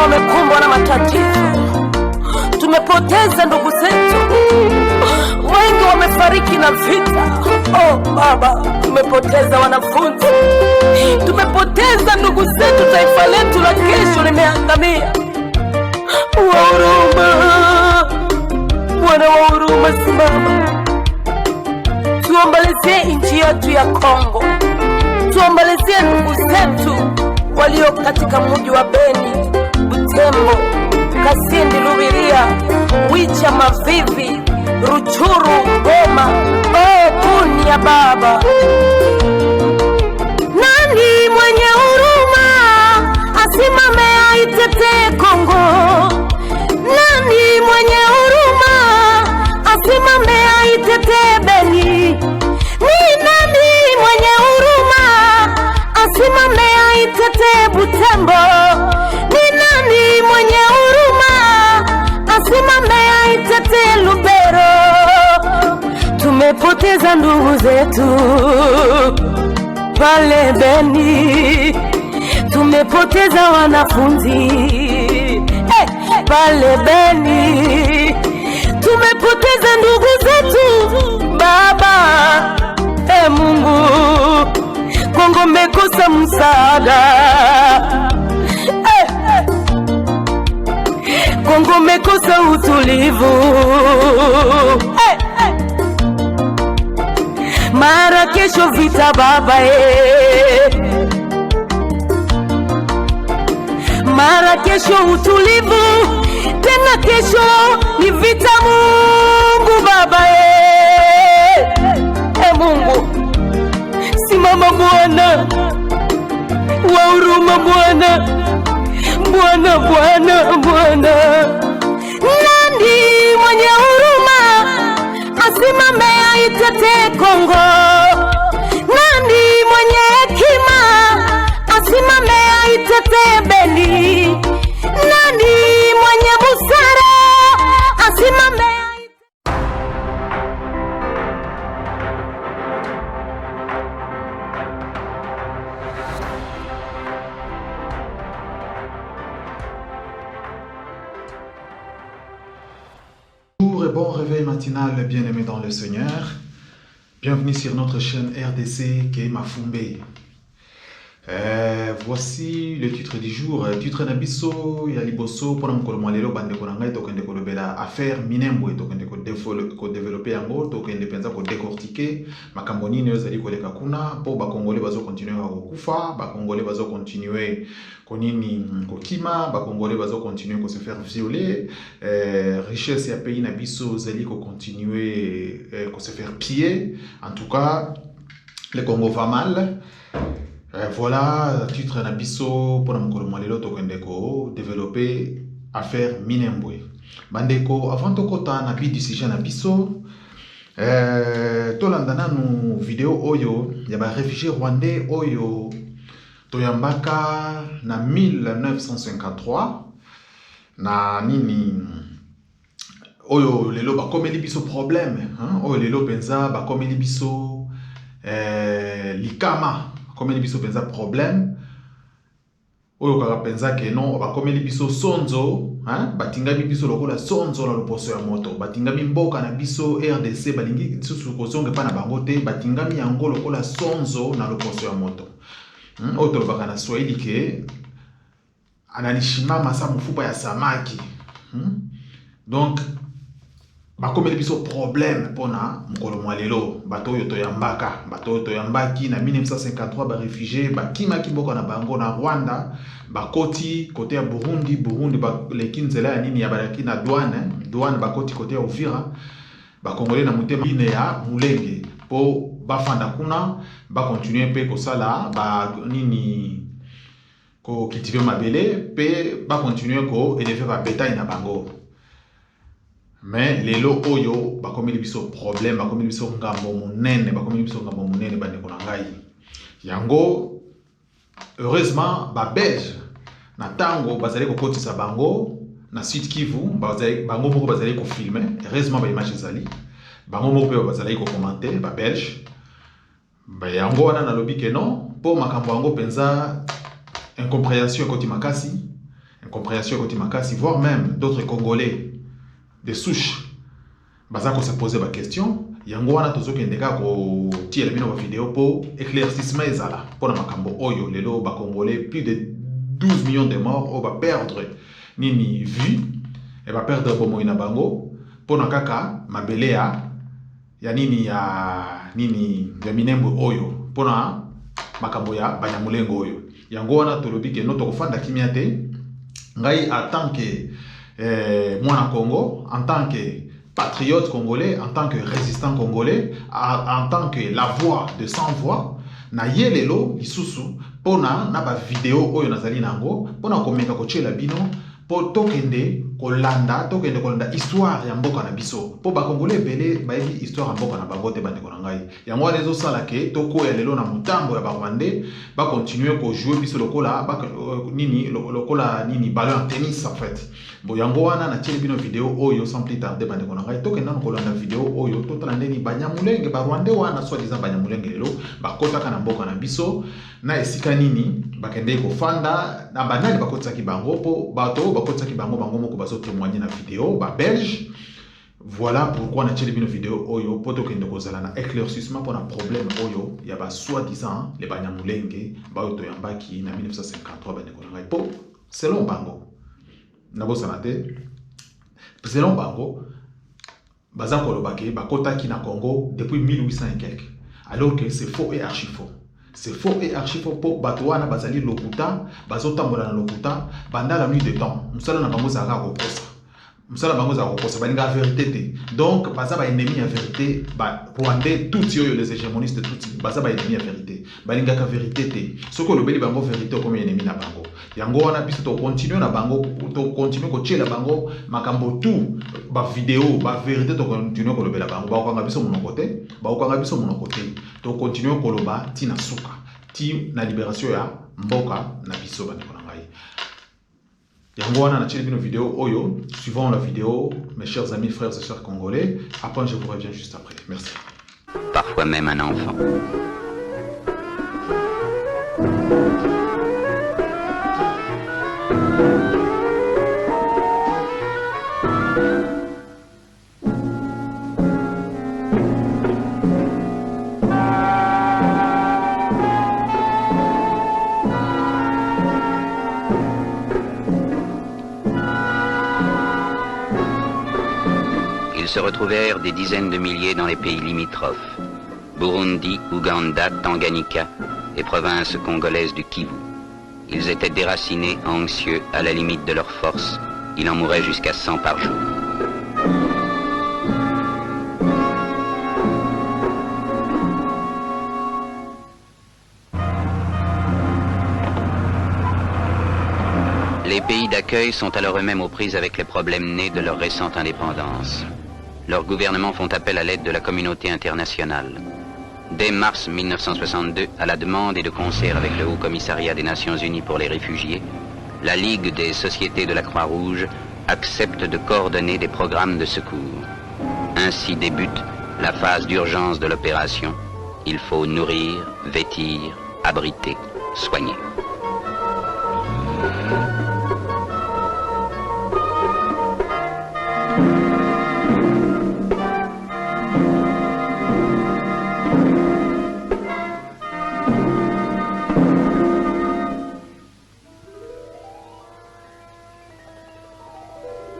wamekumbwa na matatizo. Tumepoteza ndugu zetu, wengi wamefariki na vita. Oh Baba, tumepoteza wanafunzi, tumepoteza ndugu zetu. Taifa letu la kesho limeangamia. Wa huruma, Bwana wa huruma, simama tuombelezie nchi yetu ya Kongo, tuombelezie ndugu zetu walio katika mji wa Beni, Butembo, Kasindi, Lubiria, Wicha, Mavivi, Ruchuru, Goma. Oh Bunia Baba, nani mwenye huruma asimame aitetee Kongo? Nani mwenye huruma asimame aitetee Beni? Ni nani mwenye huruma asimame aitetee Butembo? Ni nani mwenye huruma asimame aitetee Lubero? Tumepoteza ndugu zetu pale Beni, tumepoteza wanafunzi pale Beni, tumepoteza ndugu zetu Baba. Mungu, Kongo mekosa msaada, Kongo mekosa utulivu. Mara kesho vita Baba, mara kesho utulivu, tena kesho ni vita. Mungu Baba, Mungu simama Bwana wa huruma, Bwana, Bwana, Bwana, Bwana. Nani mwenye huruma asimame aitetee Kongo? Nani mwenye hekima asimame aitetee Beni? Nani mwenye busara asimame? Bonjour et bon réveil matinal, bien-aimés dans le Seigneur. Bienvenue sur notre chaîne RDC qui est Mafumbe. Voici le titre du jour. Titre Nabiso ya liboso pour mukolo mwalelo bande konanga tokende kolobela affaire minembwe tokende ko développer yango tokende penza ko décortiquer makambo nini ezali koleka kuna po ba congolais bazo continuer à kokufa, ba congolais bazo continuer konini kokima, ba congolais bazo continuer ko se faire violer, richesse ya pays nabiso zali ko continuer ko se faire piller. En tout cas, le Congo va mal. Voilà, titre Nabiso pour mukolo mwalelo tokende ko développer affaire minembwe. Bandeko, avant de kota na bi decision Nabiso, tolandana nu vidéo oyo ya ba réfugiés rwandais oyo toyambaka na 1953 na nini oyo lelo ba komeli biso problème, hein? Oyo lelo penza ba komeli biso likama, komeli biso penza problème. Oyo kaka penza ke non ba komeli biso sonzo, hein? Batingami biso lokola sonzo na loposo ya moto, batingami mboka na biso RDC balingi susu kozonge pa na bango te, batingami yango lokola sonzo na loposo ya moto. Oyo tolobaka na Swahili ke ananishimama sa mufupa ya samaki. Donc bakomeli biso problème pona mukolo mwalelo bato oyo toyambaki na 1953 ba réfugiés bakima kimboka na bango na Rwanda bakoti côté ya Burundi ba lekinzela ya nini ya balaki na douane bakoti côté ya Uvira ba congolais na mutema ine ya Mulenge po bafanda kuna ba continuer pe ko sala ba nini ko cultiver mabele pe ba continuer ko élever ba bétail na bango. Mais lelo oyo bakomeli biso problème, bakomeli biso ngambo munene bandeko na ngai. Yango heureusement ba belge na tango bazali kokotisa bango na Sud Kivu, bango moko bazali ko filmer, heureusement ba image ezali. Bango moko pe bazali ko commenter ba belge. Ba yango wana na lobi ke non, po makambo yango penza incompréhension koti makasi. incompréhension côté Makassi, voire même d'autres Congolais de souche, bazako se poser des questions. Yango wana tozokende kaka kotiela bino ba vidéo pour éclaircissement ezala pour na makambo oyo lelo ba Congolais plus de 12 millions de morts on va perdre nini vie et va perdre bomo ina bango pour na kaka mabele ya nini ya minembo oyo pour na makambo ya banyamulengo oyo yango wana tolobi ke no tokofanda kimia te ngai en tant que mwana Congo, en tant que patriote congolais, en tant que résistant congolais, en tant que la voix de sans voix, na yelelo lisusu pona na ba vidéo oyo nazali nango pona komeka kochela bino po tokende kolanda histoire ya mboka na biso po ba Congolais belé bayebi histoire ya mboka na bango te bandeko na ngai yango wana ezosala ke toko ya lelo na mutambo ya ba Rwandais ba continuer ko jouer biso lokola nini ballon en tennis en fait bo yango wana na tieli bino vidéo oyo sans plus tarder bandeko na ngai tokenda na kolanda vidéo oyo totala ndeni banyamulenge ba Rwandais wana soit disant banyamulenge lelo bakotaka na mboka na biso na esika nini bakende ko fanda na banani bakotsaki bango po bato bakotsaki bango moko bazo témoigner na vidéo ba belge. Voilà pourquoi on a tiré une vidéo oyo poto kende kozala na éclaircissement pour un problème oyo ya ba soi-disant les banyamulenge ba oto yambaki na 1953 bandeko na ngai po selon bango na bosana te selon bango baza kolobaki bakotaki na Congo depuis 1800 et quelques alors que c'est faux et archi faux. C'est faux et archi faux pour Batouana Bazali Lokuta, Bazotambola Lokuta, Banda la nuit de temps. Moussala na bango zara kokosa. Moussala bango zara kokosa, balinga vérité. Donc, baza ba ennemi à vérité, ba Rwandais tout les hégémonistes tout baza ba ennemi à vérité. Balinga ka vérité te. Ce que le beli bango vérité comme ennemi na bango. Yango wana biso to continuer na bango, to continuer ko tchela bango makambo tout ba vidéo, ba vérité to continuer ko lobela bango. Ba okanga biso mon côté, ba okanga biso mon côté. To continuer ko loba tina suka. Ti na libération ya mboka na biso bandeko na ngai. Yango wana na tcheli bino vidéo oyo, suivant la vidéo mes chers amis frères et sœurs congolais, après je vous reviens juste après. Merci. Parfois même un enfant. Ils se retrouvèrent des dizaines de milliers dans les pays limitrophes, Burundi, Ouganda, Tanganyika et provinces congolaises du Kivu. Ils étaient déracinés, anxieux, à la limite de leur force. Il en mourait jusqu'à 100 par jour. Les pays d'accueil sont alors eux-mêmes aux prises avec les problèmes nés de leur récente indépendance. Leurs gouvernements font appel à l'aide de la communauté internationale. Dès mars 1962, à la demande et de concert avec le Haut Commissariat des Nations Unies pour les réfugiés, la Ligue des sociétés de la Croix-Rouge accepte de coordonner des programmes de secours. Ainsi débute la phase d'urgence de l'opération. Il faut nourrir, vêtir, abriter, soigner.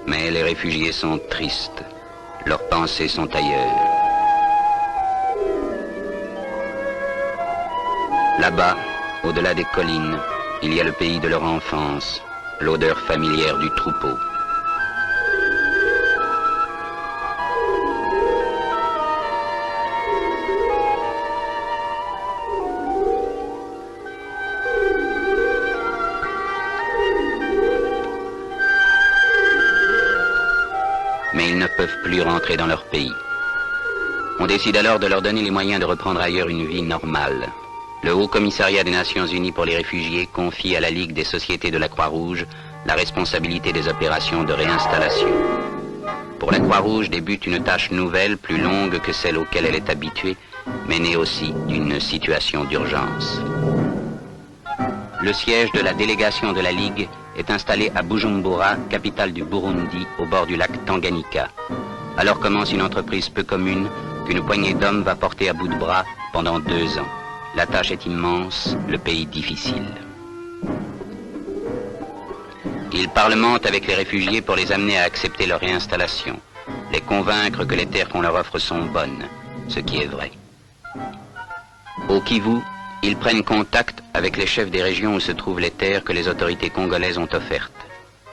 Mais les réfugiés sont tristes, leurs pensées sont ailleurs. Là-bas, au-delà des collines, il y a le pays de leur enfance, l'odeur familière du troupeau. Mais ils ne peuvent plus rentrer dans leur pays. On décide alors de leur donner les moyens de reprendre ailleurs une vie normale. Le Haut Commissariat des Nations Unies pour les réfugiés confie à la Ligue des sociétés de la Croix-Rouge la responsabilité des opérations de réinstallation. Pour la Croix-Rouge débute une tâche nouvelle, plus longue que celle auquel elle est habituée, mais née aussi d'une situation d'urgence. le siège de la délégation de la Ligue est installé à Bujumbura, capitale du Burundi, au bord du lac Tanganyika. Alors commence une entreprise peu commune qu'une poignée d'hommes va porter à bout de bras pendant 2 ans. La tâche est immense, le pays difficile. Ils parlementent avec les réfugiés pour les amener à accepter leur réinstallation, les convaincre que les terres qu'on leur offre sont bonnes, ce qui est vrai. Au Kivu, ils prennent contact avec les chefs des régions où se trouvent les terres que les autorités congolaises ont offertes.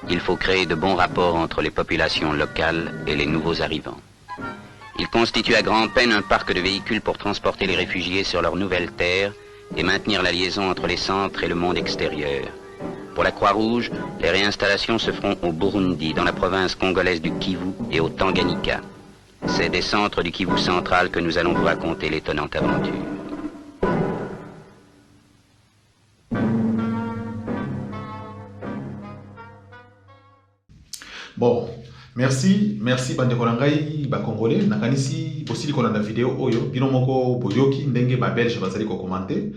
Il faut créer de bons rapports entre les populations locales et les nouveaux arrivants. Ils constituent à grand-peine un parc de véhicules pour transporter les réfugiés sur leurs nouvelles terres et maintenir la liaison entre les centres et le monde extérieur. Pour la Croix-Rouge, les réinstallations se feront au Burundi, dans la province congolaise du Kivu et au Tanganyika. C'est des centres du Kivu central que nous allons vous raconter l'étonnante aventure. Bon, merci bandeko na ngai ba congolais nakanisi bosili kolanda video oyo bino moko boyoki ndenge ba belge bazali ko commenter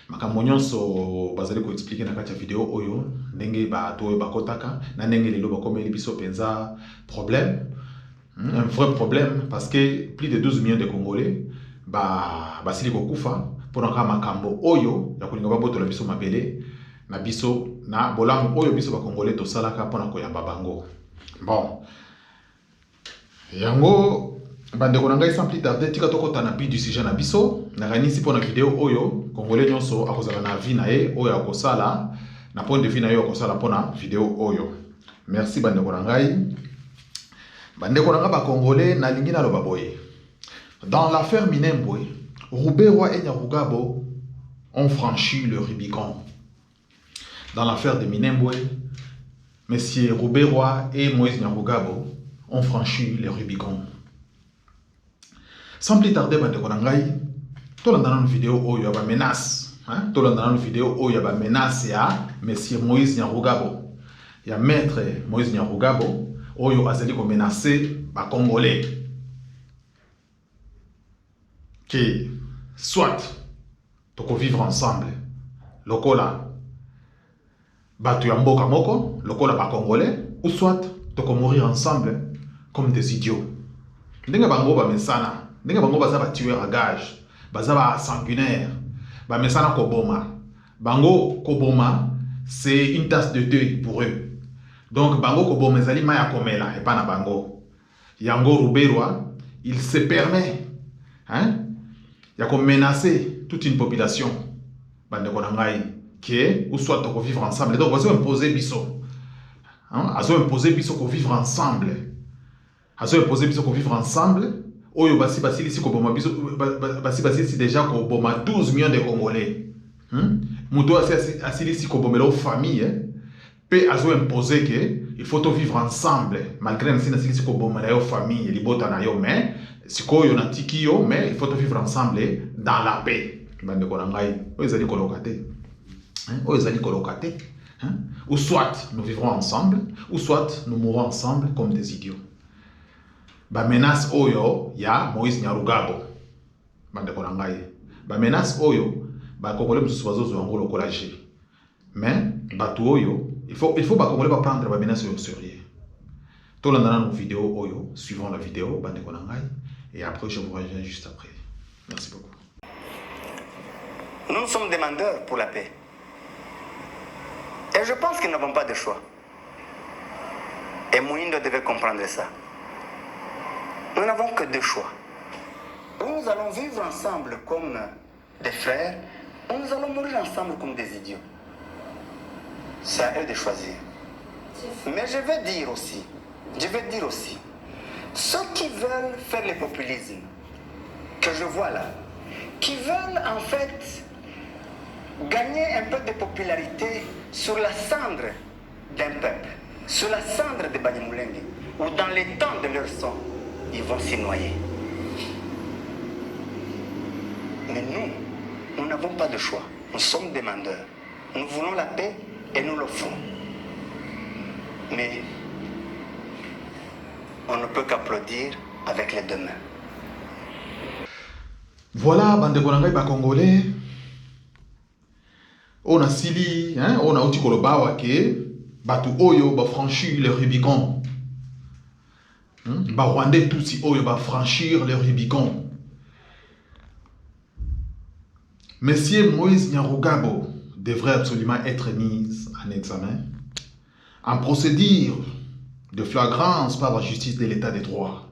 makambo nyonso bazali ko expliquer na kati ya video oyo ndenge ba to bakotaka na ndenge lelo bakomeli biso penza problème, un vrai problème parce que plus de 12 millions de congolais basili ko kufa pona ka makambo oyo ya kulinga baboto la biso mabele na biso na bolamu oyo biso ba congolais to salaka pona koyamba bango. Bon, yango bandeko na ngai sans plus tarder tika tokota na du sujet na biso na kanisi pona video oyo congolais nyonso akozala na vie na ye oyo akosala na point de vue na ye akosala pona video oyo. Merci bandeko na ngai. Bandeko na ngai ba congolais na lingi na loba boye. Dans l'affaire Minembwe, Rouberwa et Nyarugabo ont franchi le Rubicon. Dans l'affaire de Minembwe, Messieurs Rouberwa et Moïse Nyarugabo ont franchi le Rubicon. Sans plus tarder, bandeko na ngai, tolanda na vidéo oyo ya ba menace, tolanda na vidéo oyo ya ba menace ya Messieurs Moïse Nyarugabo. Ya maître Moïse Nyarugabo oyo azali ko menacer ba congolais. Que soit toko vivre ensemble, lokola batu ya mboka moko, lokola ba congolais, ou soit toko mourir ensemble comme des idiots. Ndenge bango ba mesana, ndenge bango baza ba tueur à gage, baza ba sanguinaire, ba mesana koboma. Bango koboma, c'est une tasse de thé pour eux. Donc bango koboma ezali maya komela et pas na bango. Yango Rouberwa, il se permet il y a menacer toute une population bandeko na ngai qui ou soit to vivre ensemble. Donc voici imposer biso azo imposer biso ko vivre ensemble, azo imposer biso ko vivre ensemble oyo basi ici ko boma biso basi ici déjà ko boma 12 millions de congolais muto asili ici ko bomela aux familles pe azo imposer que il faut to vivre ensemble malgré na sina ici ko bomela aux familles libota na yo mais sikoyo na tikio mais il faut vivre ensemble dans la paix. Bandeko na ngai oyezali kolokate oyezali kolokate ou soit nous vivrons ensemble ou soit nous mourrons ensemble comme des idiots. Ba menace oyo ya Moïse Nyarugabo bandeko na ngai ba menace oyo ba congolais mususu bazozo yango lokolaje mais batu oyo il faut ba congolais ba prendre ba menace oyo sérieux. Tolanda na vidéo oyo suivant la vidéo bandeko na ngai. Et après, je vous reviens juste après. Merci beaucoup. Nous sommes demandeurs pour la paix. Et je pense que nous n'avons pas de choix. Et Mouindo devait comprendre ça. Nous n'avons que 2 choix. Ou nous allons vivre ensemble comme des frères, ou nous allons mourir ensemble comme des idiots. C'est à eux de choisir. Mais je vais dire aussi, ceux qui veulent faire le populisme, que je vois là, qui veulent en fait gagner un peu de popularité sur la cendre d'un peuple, sur la cendre de Banyamulenge, ou dans les temps de leur sang, ils vont s'y noyer. Mais nous n'avons pas de choix. Nous sommes demandeurs. Nous voulons la paix et nous l'offrons. Mais on ne peut qu'applaudir avec les 2 mains. Voilà, bandeko na ngai ba congolais. On a sili, hein, on a outi kolobawa ke batu oyo ba franchir le Rubicon. Ba Rwandais tous oyo ba franchir le Rubicon. Monsieur Moïse Nyarugabo devrait absolument être mis en examen, en procédure de flagrance par la justice de l'état de droit.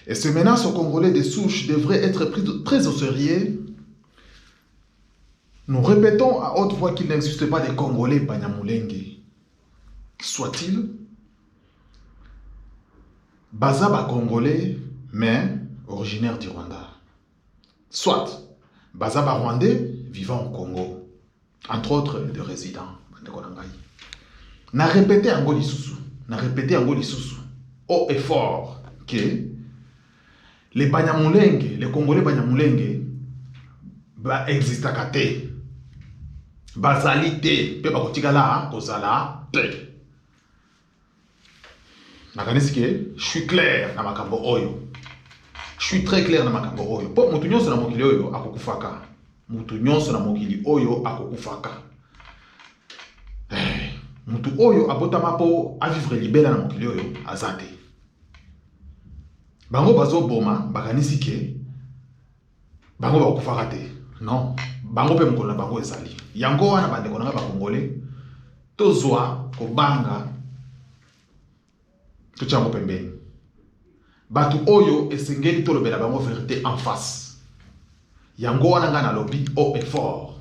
Et ces menaces aux Congolais de souche devraient être prises très au sérieux. Nous répétons à haute voix qu'il n'existe pas de Congolais Banyamulenge. Soit-il, Bazaba Congolais, mais originaire du Rwanda. Soit, Bazaba Rwandais vivant au Congo, entre autres de résidents. Na répété en Lisusu, haut et fort, que les Banyamulenge, les Congolais Banyamulenge, existent à côté. Bazalité, pe bakotikala kozala te. Nakanisi je suis clair na makambo oyo. Je suis très clair na makambo oyo. Po mutu nyonso na mokili oyo akokufaka. Mutu nyonso na mokili oyo akokufaka. Mutu oyo abotama po a vivre libela na mokili oyo azate. Bango bazo boma bakanisi ke bango bakufaka te. Non, bango pe mokolo na bango ezali. Yango wana bandeko nanga bakongole tozwa kobanga tuchango pembeni. Batu oyo esengeli tolobela bango vérité en face. Yango wana nga na lobby haut et fort.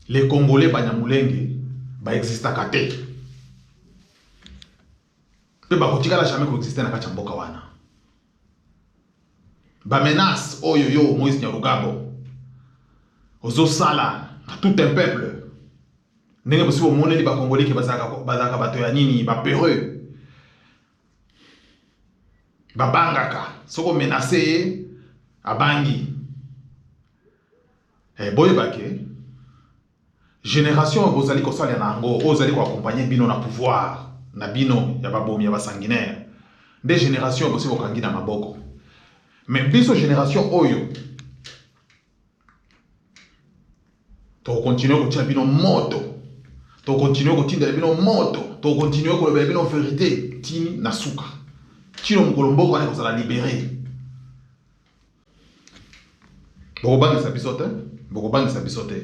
Les Congolais Banyamulenge ba existaka te. Pe bakotikala jamais koexiste na kati ya mboka wana. Ba menace oyo yo Moïse Nyarugabo ozo sala à tout un peuple. Ndenge bosi bo moneli ba Congolais ki bazaka bato ya nini ba peureux. Ba bangaka soko menacer abangi. Boye bake génération bozali ko sala na ngo ozali ko accompagner bino na pouvoir na bino ya babomi ya basanguinaire. Des générations bosi bo kangi na maboko. Mais biso génération oyo to continuer ko tia bino moto, to continuer ko tindela bino moto, to continuer ko lobela bino vérité tini na suka tino mokolo mboko wana kozala libéré. Bokobangisa biso te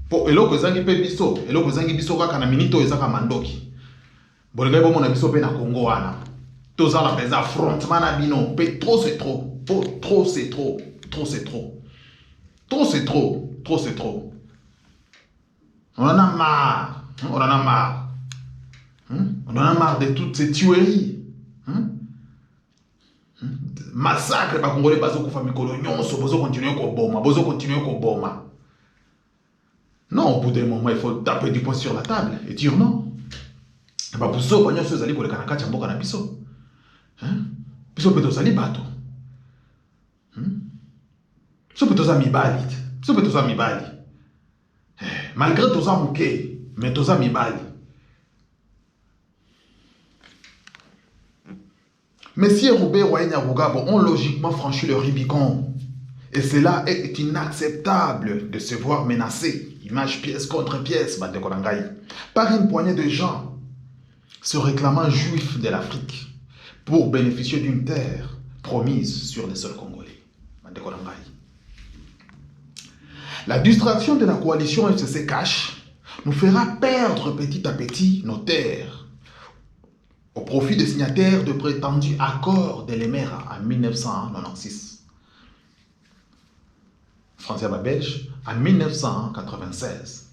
po eloko ezangi pe biso, eloko ezangi biso kaka na minito ezaka mandoki. Bolingai bomona biso pe na Congo wana tozala peza affrontement na bino pe trop c'est trop, trop c'est trop, trop c'est trop, trop c'est trop, trop c'est trop. On en a marre, on en a marre, on en a marre de toutes ces tueries, massacre ba Congolais bazo kufa mikolo nyonso bozo continuer ko boma. Non, au bout d'un moment il faut taper du poing sur la table et dire non. Ba buso ba nyonso ezali koleka na kati ya mboka na biso. Biso pe tozali bato. Biso pe toza mibali. Malgré toza moke, mais toza mibali. Messieurs Robert Nyarugabo ont logiquement franchi le Rubicon. Et cela est inacceptable de se voir menacé, image pièce contre pièce, par une poignée de gens se réclamant juifs de l'Afrique pour bénéficier d'une terre promise sur les sols congolais. La distraction de la coalition FCC Cash nous fera perdre petit à petit nos terres au profit des signataires de prétendus accords de l'Emera en 1996. Français à belge en 1996.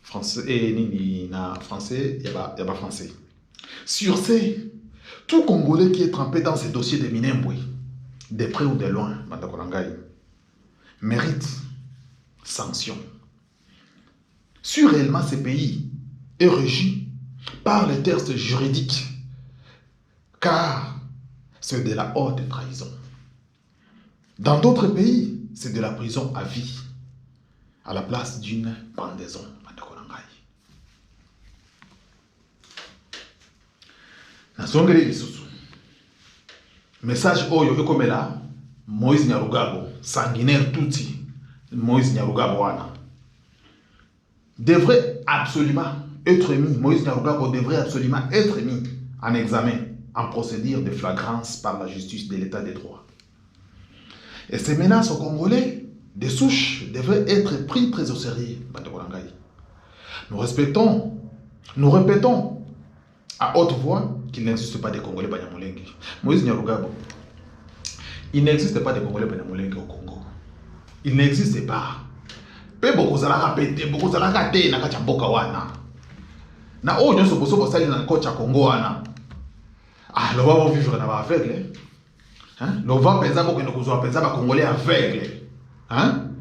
Français et français, il y a pas français. Sur ce, tout Congolais qui est trempé dans ces dossiers de Minembwe, de près ou de loin, mérite sanction. Si réellement ce pays est régi par les textes juridiques, car c'est de la haute trahison. Dans d'autres pays, c'est de la prison à vie, à la place d'une pendaison. Message oyo ekomela Moïse Nyarugabo, sanguinaire Tutsi, Moïse Nyarugabo wana, devrait absolument être mis, Moïse Nyarugabo devrait absolument être mis en examen, en procédure de flagrance par la justice de l'état des droits. Et ces menaces aux Congolais de souche devraient être prises très au sérieux. Nous répétons à haute voix qu'il n'existe pas de Congolais Banyamulenge. Moïse Nyarugabo, il n'existe pas de Congolais Banyamulenge au Congo. Il n'existe pas. Pe bokozala pété, bokozala kate na kacha mboka wana. Na o nyonso boso bosali na kocha Congo wana. Ah, l'on va vivre na ba aveugle. Hein? L'on va penser que nous kozwa penser ba Congolais aveugle. Hein?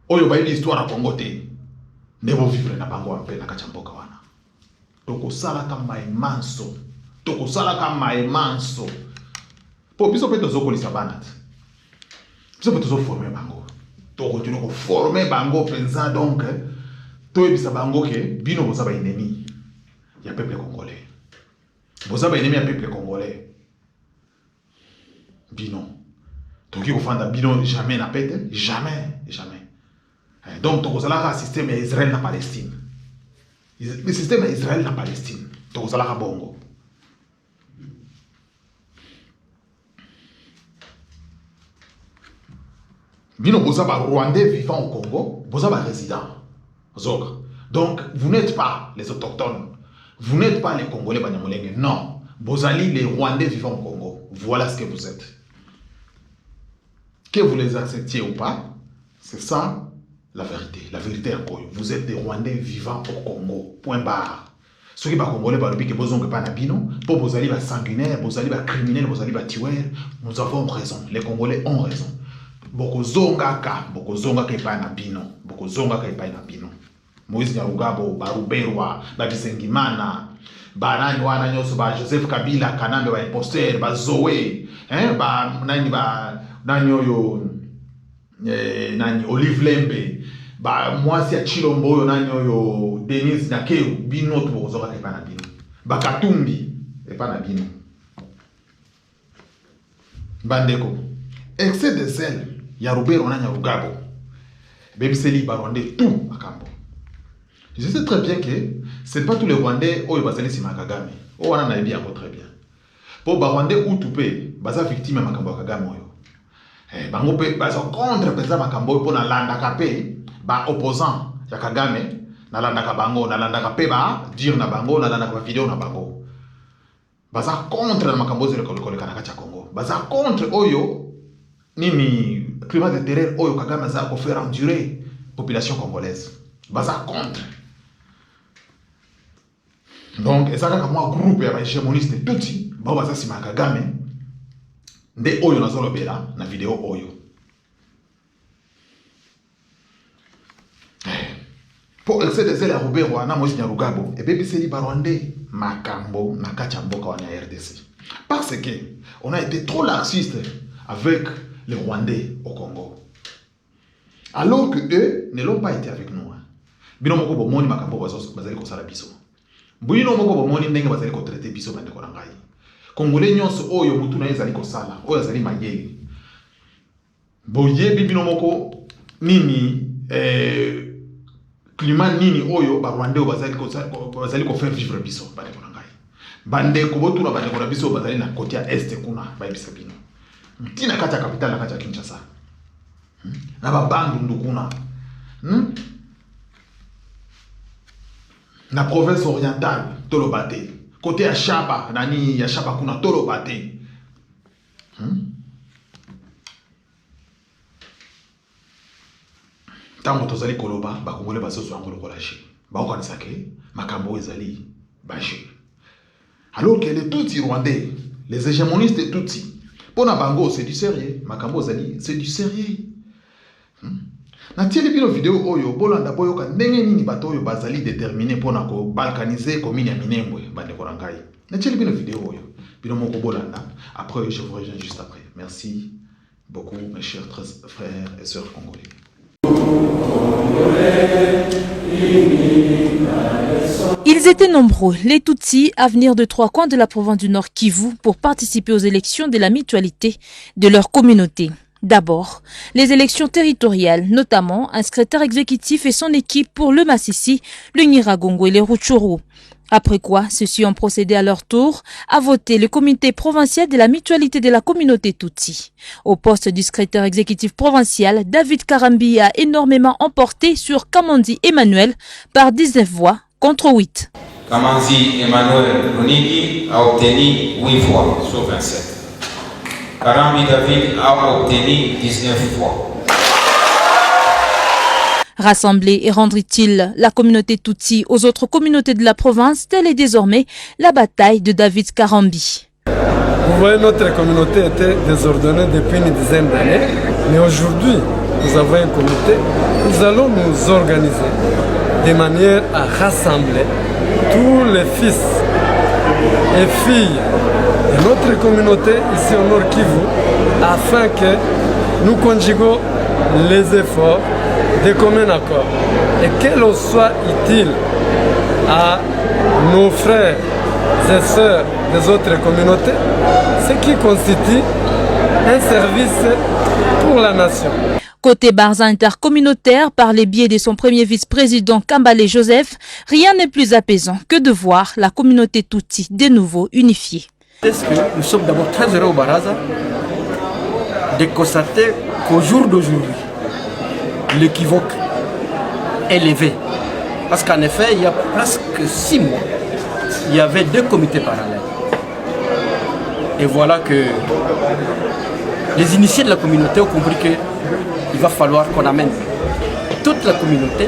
Oyo ba histoire à Congo te. Ne bo vivre na bango ampe na kacha mboka wana. Toko sala kama imanso. Toko sala kama imanso. Po biso pe tozo kolisa banat. Biso pe tozo former bango. To continue ko former bango pensa donc to ebisa bango ke bino boza ba ennemi ya peuple congolais. Boza ba ennemi ya peuple congolais. Bino. Donc il faut faire bino jamais na pete, jamais. Donc to kozala ka système Israël na Palestine. Le système Israël na Palestine. To kozala ka bongo. Bino boza ba Rwandais vivant au Congo, boza ba résident. Donc vous n'êtes pas les autochtones. Vous n'êtes pas les Congolais Banyamulenge. Non. Bozali les Rwandais vivant au Congo. Voilà ce que vous êtes. Que vous les acceptiez ou pas, c'est ça la vérité. La vérité est quoi? Vous êtes des Rwandais vivant au Congo. Point barre. Ceux qui sont Congolais, qui sont pas nabino, pour vous allez sanguinaire, vous allez criminel, vous allez tuer. Nous avons raison. Les Congolais ont raison. Bokozonga ka ipa na bino. Bokozonga ka ipa na bino. Moïse Nyarugabo, Baruberwa, Babisengimana, Banani wana nyoso ba Joseph Kabila, Kanambe ba imposteur, ba Zoé, nani oyo nani Olive Lembe, ba Mwasi ya Chilombo oyo nani oyo Denis Nakeu, bino to bokozonga ka ipa na bino. Ba Katumbi ipa na bino. Bandeko, excès de zèle ya Rubero na Nyarugabo. Bebiseli ba Rwandais tout makambo. Je sais très bien que ce n'est pas tous les Rwandais qui sont si Kagame. On en a bien très bien. Pour les Rwandais ou tout pays, ils sont victimes de Makambo Kagame. Ils sont contre Makambo pour la landa kapé, les opposants à Kagame, na landa kabango, na landa kapé ba dire na bango, na landa vidéo na bango. Ils sont contre Makambo zile kolekole kana kacha Congo. Ils sont contre oyo nini climat de terreur oyo Kagame za ko faire endurer population congolaise. Ils sont contre. Donc, et ça comme moi groupe ya hégémoniste tuti, ba baza sima Kagame nde oyo na zolo bela na vidéo oyo. Pour excès de zèle ya Rubero na Moïse Nyarugabo, et bebiseli ba Rwandais makambo na kacha mboka wana ya RDC. Parce que on a été trop laxiste avec les Rwandais au Congo. Alors que eux ne l'ont pas été avec nous. Bino moko bomoni makambo bazali ko sala biso. Bino moko bomoni ndenge bazali ko traiter biso bande ko ngai. Congolais nyonso oyo mutu na ezali ko sala, oyo azali mayeli. Boye bino moko nini climat nini oyo ba Rwandais bazali ko faire vivre biso bande ko ngai. Bande ko botu na bande ko biso bazali na côté ya est kuna ba bisa bino. Tina kata capitale na kata Kinshasa. Na ba bandu ndukuna. Na province orientale, Tolobate. Côté à Chaba, nani ya Chaba kuna Tolobate. Tango tozali koloba, ba Congolais baso so ngolo kolashi. Ba okanisa ke makambo ezali bashi. Alors que les Tutsi rwandais, les hégémonistes Tutsi, pona bango c'est du sérieux, makambo ezali c'est du sérieux. Na tieli bino vidéo oyo bolanda boyoka ndenge nini bato oyo bazali déterminé pona ko balkaniser commune ya Minembwe bande ko rangai. Na tieli bino vidéo oyo bino moko bolanda. Après je vous reviens juste après. Merci beaucoup mes chers frères et sœurs congolais. Ils Ils étaient nombreux, les Tutsis, à venir de 3 coins de la province du Nord Kivu pour participer aux élections de la mutualité de leur communauté. D'abord, les élections territoriales, notamment un secrétaire exécutif et son équipe pour le Massissi, le Nyiragongo et les Rutshuru. Après quoi, ceux-ci ont procédé à leur tour à voter le comité provincial de la mutualité de la communauté Tutsi. Au poste du secrétaire exécutif provincial, David Karambi a énormément emporté sur Kamandi Emmanuel par 19 voix contre 8. Kamandi Emmanuel Runigi a obtenu 8 voix sur 27. Karambi David a obtenu 19 voix. Rassembler et rendre utile la communauté Tutsi aux autres communautés de la province, telle est désormais la bataille de David Karambi. Vous voyez, notre communauté était désordonnée depuis une dizaine d'années, mais aujourd'hui, nous avons un comité, nous allons nous organiser de manière à rassembler tous les fils et filles de notre communauté ici au Nord Kivu, afin que nous conjuguons les efforts de commun accord et que l'on soit utile à nos frères et sœurs des autres communautés, ce qui constitue un service pour la nation. Côté Barza intercommunautaire, par les biais de son premier vice-président Kambale Joseph, rien n'est plus apaisant que de voir la communauté Tutsi de nouveau unifiée. Est-ce que nous sommes d'abord très heureux au Baraza de constater qu'au jour d'aujourd'hui, l'équivoque est levé. Parce qu'en effet, il y a presque 6 mois, il y avait 2 comités parallèles. Et voilà que les initiés de la communauté ont compris qu'il va falloir qu'on amène toute la communauté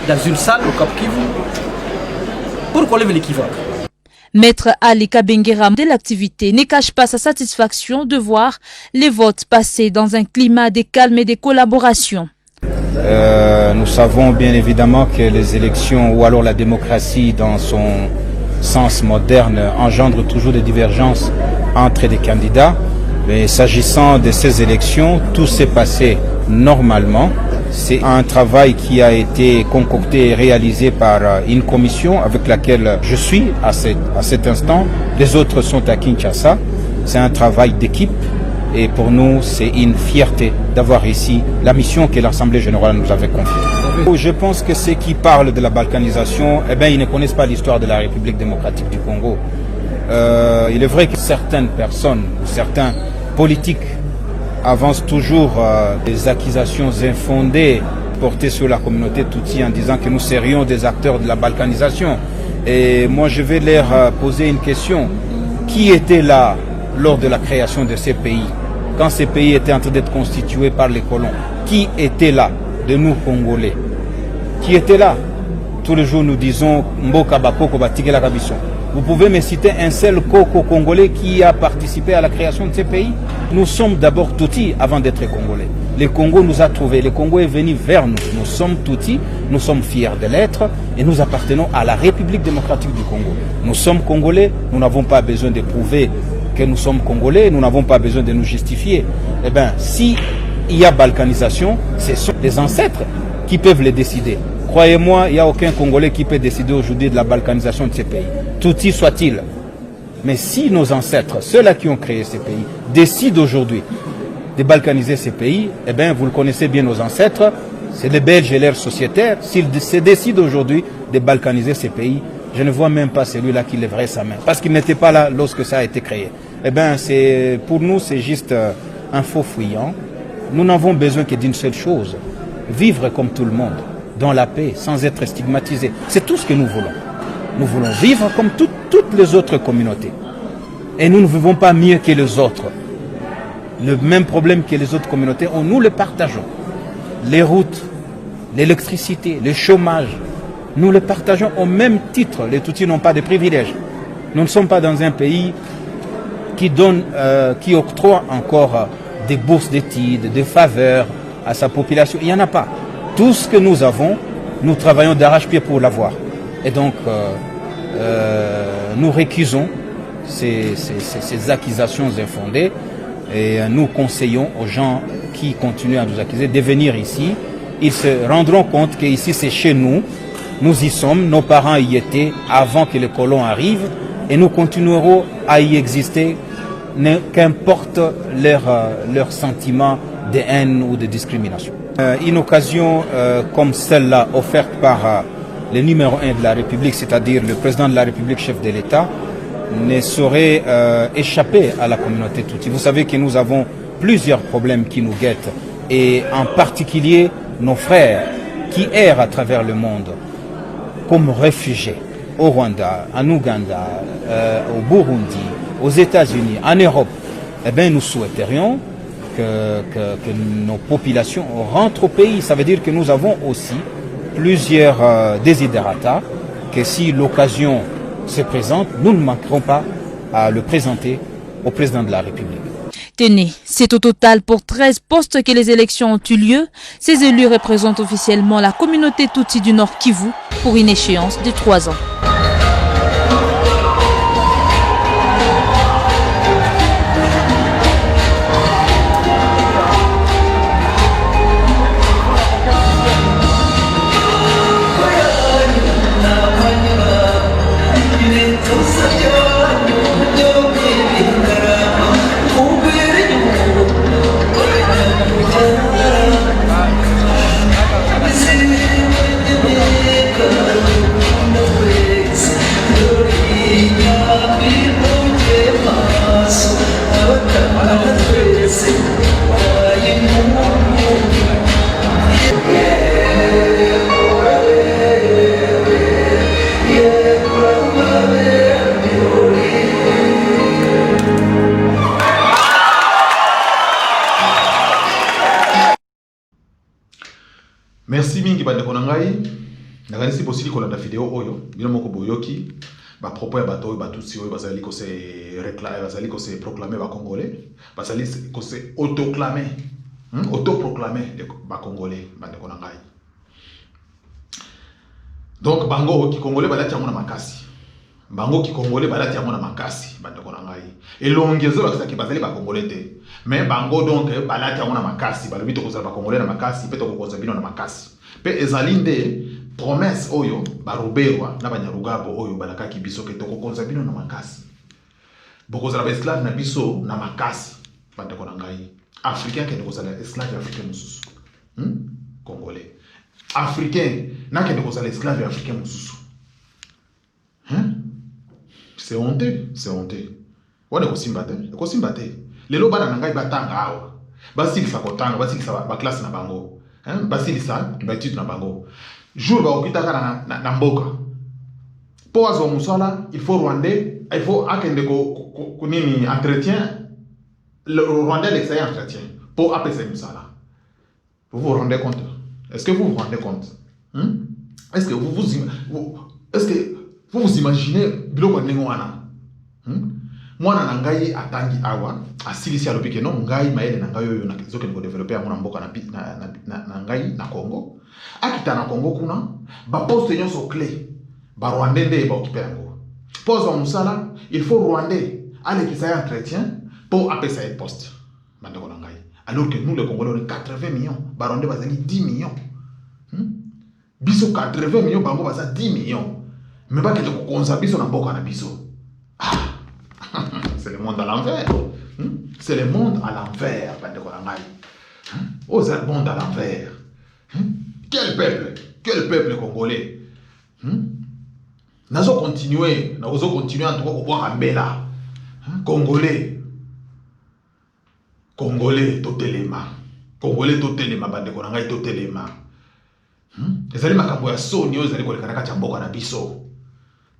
dans une salle au Cap Kivu pour qu'on lève l'équivoque. Maître Ali Kabengeram de l'activité ne cache pas sa satisfaction de voir les votes passer dans un climat de calme et de collaboration. Nous savons bien évidemment que les élections ou alors la démocratie dans son sens moderne engendre toujours des divergences entre les candidats. Mais s'agissant de ces élections, tout s'est passé normalement. C'est un travail qui a été concocté et réalisé par une commission avec laquelle je suis à cet instant. Les autres sont à Kinshasa. C'est un travail d'équipe et pour nous, c'est une fierté d'avoir réussi la mission que l'Assemblée générale nous avait confiée. Je pense que ceux qui parlent de la balkanisation, ils ne connaissent pas l'histoire de la République démocratique du Congo. Il est vrai que certaines personnes, certains politiques avancent toujours des accusations infondées portées sur la communauté Tutsi en disant que nous serions des acteurs de la balkanisation. Et moi, je vais leur poser une question. Qui était là lors de la création de ces pays, quand ces pays étaient en train d'être constitués par les colons? Qui était là de nous, Congolais? Qui était là? Tous les jours, nous disons Mboka Bakoko Batigela Kabisson. Vous pouvez me citer un seul Koko congolais qui a participé à la création de ces pays? Nous sommes d'abord Tutsi avant d'être Congolais. Le Congo nous a trouvés, le Congo est venu vers nous. Nous sommes Tutsi, nous sommes fiers de l'être et nous appartenons à la République démocratique du Congo. Nous sommes Congolais, nous n'avons pas besoin de prouver que nous sommes Congolais, nous n'avons pas besoin de nous justifier. Eh bien, s'il y a balkanisation, ce sont les ancêtres qui peuvent le décider. Croyez-moi, il n'y a aucun Congolais qui peut décider aujourd'hui de la balkanisation de ces pays. Tutsi soit-il. Mais si nos ancêtres, ceux-là qui ont créé ces pays, décident aujourd'hui de balkaniser ces pays, eh bien, vous le connaissez bien, nos ancêtres, c'est les Belges et leurs sociétaires. S'ils se décident aujourd'hui de balkaniser ces pays, je ne vois même pas celui-là qui lèverait sa main. Parce qu'il n'était pas là lorsque ça a été créé. Eh bien, pour nous, c'est juste un faux fuyant. Nous n'avons besoin que d'une seule chose, vivre comme tout le monde, dans la paix, sans être stigmatisés. C'est tout ce que nous voulons. Nous voulons vivre comme toutes les autres communautés. Et nous ne vivons pas mieux que les autres. Le même problème que les autres communautés, nous le partageons. Les routes, l'électricité, le chômage, nous le partageons au même titre. Les Tutsis n'ont pas de privilèges. Nous ne sommes pas dans un pays qui octroie encore des bourses d'études, des faveurs à sa population. Il n'y en a pas. Tout ce que nous avons, nous travaillons d'arrache-pied pour l'avoir. Et donc, nous récusons ces accusations infondées et nous conseillons aux gens qui continuent à nous accuser de venir ici. Ils se rendront compte qu'ici c'est chez nous. Nous y sommes, nos parents y étaient avant que les colons arrivent et nous continuerons à y exister, qu'importe leur sentiment de haine ou de discrimination. Une occasion comme celle-là offerte par le numéro 1 de la République, c'est-à-dire le président de la République, chef de l'État, ne saurait échapper à la communauté Tutsi. Vous savez que nous avons plusieurs problèmes qui nous guettent, et en particulier nos frères qui errent à travers le monde comme réfugiés au Rwanda, en Ouganda, au Burundi, aux États-Unis, en Europe. Eh bien, nous souhaiterions que nos populations rentrent au pays. Ça veut dire que nous avons aussi plusieurs desiderata, que si l'occasion se présente, nous ne manquerons pas à le présenter au président de la République. Tenez, c'est au total pour 13 postes que les élections ont eu lieu. Ces élus représentent officiellement la communauté Tutsi du Nord Kivu pour une échéance de 3 ans. Merci mingi bandeko na ngai. Nakanisi posili kolanda video oyo bino moko boyoki ba propos ya bato oyo batutsi oyo bazali ko se réclamer, bazali ko se proclamer ba congolais, bazali ko se autoclamer, autoproclamer ba congolais bandeko na ngai. Donc bango ki congolais balati yango na makasi. Bango ki congolais balati yango na makasi bandeko na ngai. Elongezo bakisaki bazali ba congolais te. Mais bango donc balati yango na makasi, balobi to kozala ba congolais na makasi, pe to kokoza bino na makasi. Pe ezalinde promesse oyo baruberwa na banyarugabo oyo balakaki biso ke to kokoza bino na makasi. Bokozala ba esclave na biso na makasi bandeko na ngai. Africain ke kozala esclave africain mususu. Congolais. Africain na ke kozala esclave africain mususu. C'est honteux, c'est honteux. Wana ko simbate. Lelo bana na ngai batanga awa. Basilisa kotanga, basilisa ba classe na bango. Basilisa ba étude na bango. Jour ba okitaka na mboka. Po azo musala, il faut rwandais, il faut akende ko nini entretien. Le rwandais l'excellent entretien pour appeler musala. Vous vous rendez compte? Est-ce que vous vous rendez compte? Est-ce que vous vous imaginez biloko ndenge wana? Mwana na ngai atangi awa asilisi alobike no ngai maele na ngai oyo na zoke ko développer amona mboka na ngai na Congo. Akita na Congo kuna ba poste nyonso clé ba rwandais nde ba occuper yango. Pose wa musala, il faut rwandais aller qui ça entretien pour appeler ça poste. Bandeko na ngai. Alors que nous les Congolais on est 80 millions, ba rwandais bazali 10 millions. Biso 80 millions bango baza 10 millions. Mais pas que ko konza biso na mboka na biso. C'est le monde à l'envers. C'est le monde à l'envers, bandeko na ngai. Oh, c'est le monde à l'envers. Quel peuple congolais. Nazo continuer en tout cas au boire mbela. Congolais totelema. Congolais totelema bandeko na ngai totelema. Ezali makambo ya soni oyo ezali koleka na kati ya mboka na biso.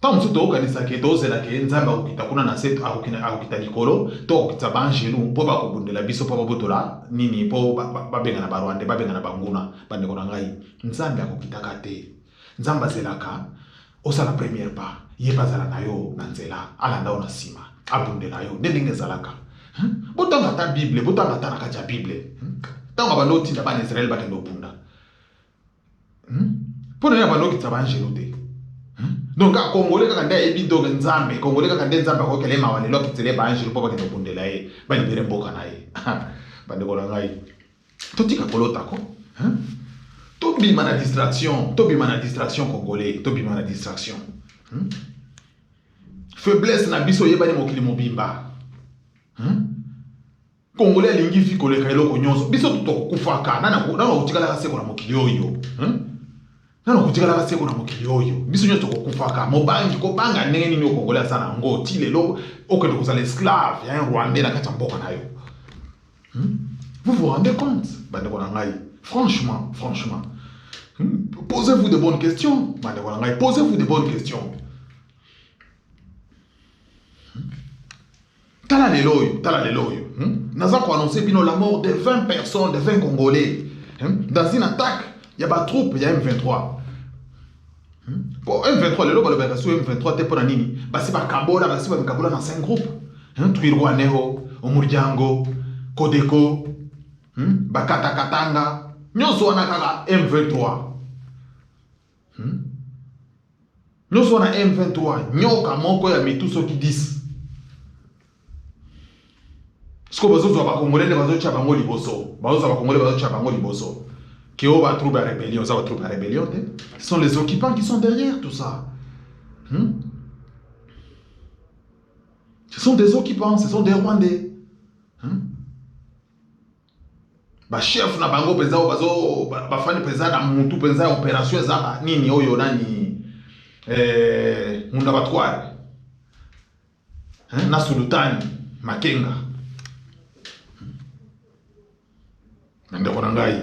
Tant que tu as dit que la Nzamba okita kuna na set akokita likolo to okita banjelu po ba kobundela biso po babotola nini po babenga na barwande babenga na banguna bandeko na ngai Nzambe akokita kate Nzamba zelaka osala première pas yebazala na yo na nzela alanda ona sima abundela yo ndenge zalaka botanga ta Bible botanga ta na kati ya Bible tango bando tinda ba Israël ba kendo bunda pona ya bando okita banjelu te. Donc à Congolais quand on est bido Nzambe, Congolais quand on est Nzambe ko kele mawale lo kitele ba anjiro po ba kendo bundela e ba libere mboka na e ba ndeko na ngai totika kolota ko tobima na distraction congolais, tobima na distraction. Faiblesse na biso yebani mokili mobimba. Congolais alingi fi koleka eloko nyonso. Biso tokufaka nana kotikala ka seko na mokili oyo. Nana kotikala ka seko na mokili oyo. Biso nyonso tokufaka. Mobangi ko banga ndenge nini o Congolais sana ngo ti lelo okende kozala esclave ya un Rwandais na kati mboka na yo. Vous vous rendez compte, bandeko na ngai? Franchement. Posez-vous de bonnes questions, bandeko na ngai. Posez-vous de bonnes questions. Tala leloyo. Naza ko annoncer bino la mort de 20 personnes, de 20 Congolais. Dans une attaque, il y a des troupes, il y a M23. Bon, M23, lelo balobeka sur M23 te pona nini? Basi ba Kabola dans 5 groupes. Twirwaneho, Omurjango, Kodeko, Bakata Katanga, nyonso wana kaka M23. Nyonso wana M23, nyoka moko ya mituso ki 10. Sko bazo ba Congolais bazo cha bango liboso. Bazo ba Congolais bazo cha bango liboso. Keo ba troupe à rébellion, ça va troupe à rébellion. Ce sont les occupants qui sont derrière tout ça. Ce sont des occupants, ce sont des Rwandais. Ba chef na bango penza bazo ba fani penza na muntu penza opération za nini oyo nani munda batware. Na Sultani Makenga. Ndeko na ngai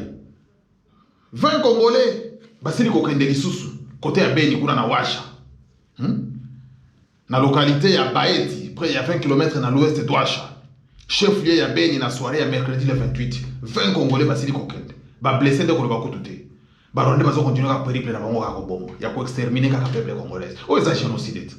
20 Congolais basili kokende lisusu côté ya Beni kuna na Washa. Na localité ya Baeti près ya 20 km na l'ouest de Washa. Chef lieu ya Beni na soirée ya mercredi le 28. 20 Congolais basili kokende. Ba blessé ndeko ba kutute. Ba ronde bazo continuer ka périple na bango ka kobomba. Ya ko exterminer ka peuple congolais. Oyo za génocide.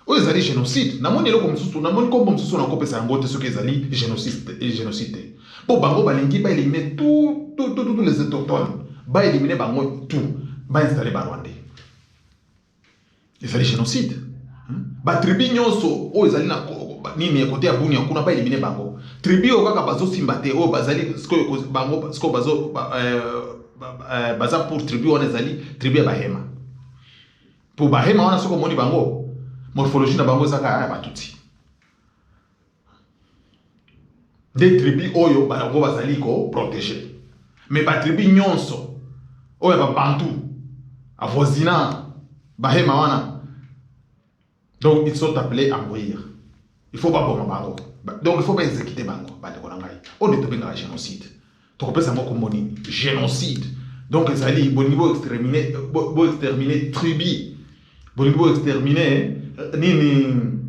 Oyo za génocide. Na moni eloko msusu, na moni kombo msusu na kopesa ngote soki ezali génocide. Pour bango balingi ba éliminer tous les autochtones. Ba éliminer bango tout. Ba installer ba Rwandais. Ezali génocide. Ba tribu nyonso o ezali na nini côté ya Bunia kuna ba éliminer bango. Tribu o kaka bazo simbate o bazali bango bazo baza pour tribu on ezali tribu ya Bahema. Pour Bahema on a soko moni bango morphologie na bango saka ya batuti. Des tribus oyo bango bazali ko protéger. Mais ba tribu nyonso oyo ba Bantu avoisinant Bahema wana. Donc ils sont appelés à mourir. Il faut pas bomber bango. Donc il faut pas exécuter bango. On est tombé dans le génocide. Donc on peut savoir comment on génocide. Donc ils allaient bon niveau exterminer tribu. Bon niveau exterminer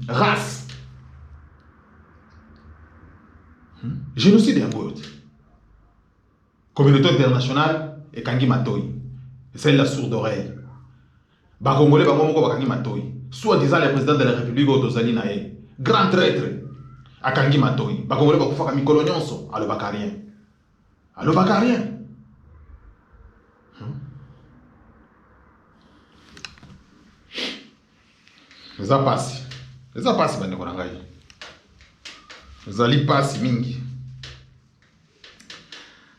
race. Génocide est un mot. Communauté internationale et Kangi Matoi. C'est la sourde oreille. Congolais bango Kangi Matoi. Soit-disant le président de la République Otozali Nae. Grand traître. À Kangi Matoi. Congolais bakufaka mikolo nyonso. Allo bakarien. Les a passi bandeko na ngai. Ezali pasi mingi.